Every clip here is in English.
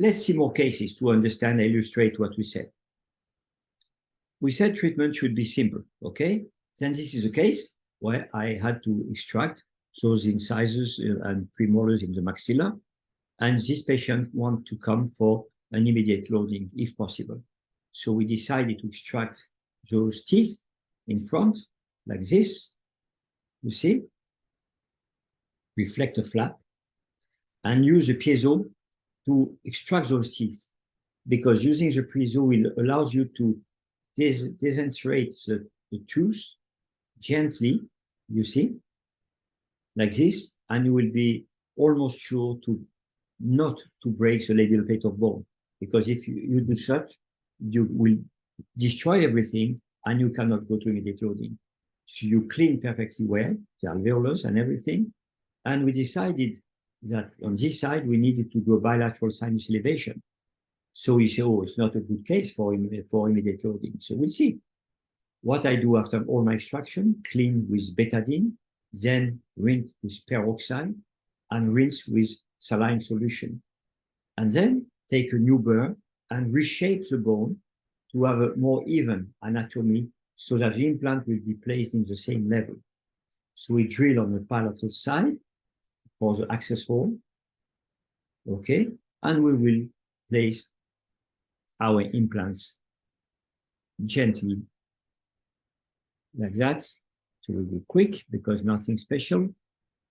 let's see more cases to understand and illustrate what we said. We said treatment should be simple, okay? Then this is a case where I had to extract those incisors and premolars in the maxilla, and this patient wanted to come for an immediate loading if possible. So we decided to extract those teeth in front, like this, you see, reflector flap, and use a piezo to extract those teeth, because using the piezo will allows you to disintegrate the tooth gently, you see, like this, and you will be almost sure to not to break the labial plate of bone, because if you do such, you will destroy everything and you cannot go to immediate loading. So you clean perfectly well, the alveolus and everything, and we decided that on this side we needed to do a bilateral sinus elevation. So we say, oh, it's not a good case for immediate loading. So we'll see. What I do after all my extraction, clean with betadine, then rinse with peroxide, and rinse with saline solution. And then take a new burr and reshape the bone to have a more even anatomy so that the implant will be placed in the same level. So we drill on the palatal side for the access hole, okay? And we will place our implants gently like that. So we'll be quick because nothing special.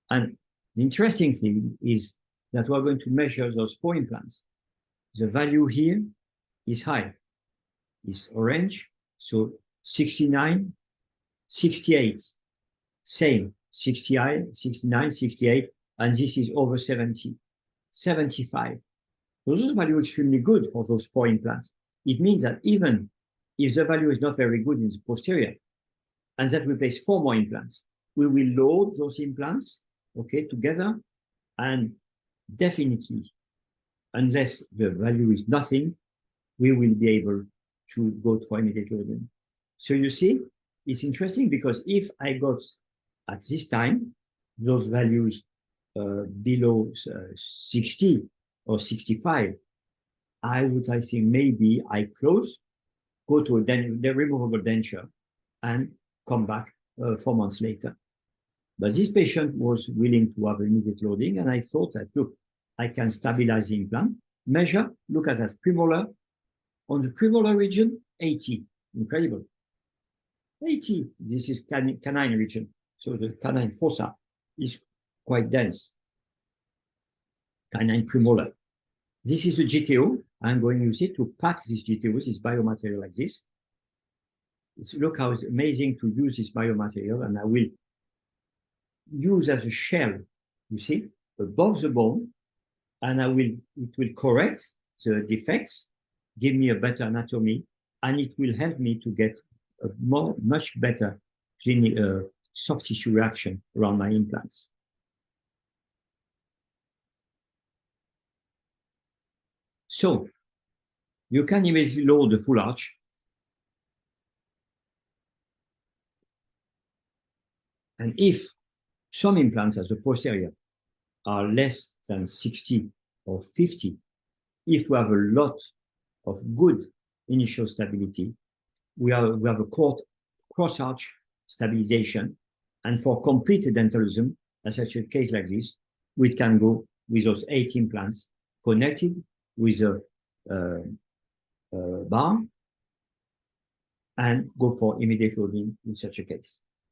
And the interesting thing is that we're going to measure those 4 implants. The value here is high, it's orange, so 69, 68, same, 68, 69, 68, and this is over 70, 75. So those values are extremely good for those 4 implants. It means that even if the value is not very good in the posterior, and that we place 4 more implants, we will load those implants, okay, together, and definitely, unless the value is nothing, we will be able to go for immediate loading. So you see, it's interesting because if I got at this time those values below 60 or 65, I think maybe I close, go to the removable denture, and come back 4 months later. But this patient was willing to have immediate loading, and I thought that, look, I can stabilize the implant, measure, look at that premolar. On the premolar region, 80, incredible. 80, this is canine region. So the canine fossa is quite dense. Canine premolar. This is the GTO. I'm going to use it to pack this GTO, this biomaterial like this. Look how it's amazing to use this biomaterial, and I will use as a shell, you see, above the bone, and it will correct the defects, give me a better anatomy, and it will help me to get a much better soft tissue reaction around my implants. So you can immediately load the full arch. And if some implants as a posterior are less than 60 or 50, if we have a lot of good initial stability, we have a cross-arch stabilization. And for complete dentalism, as such a case like this, we can go with those 8 implants connected with a bar and go for immediate loading in such a case.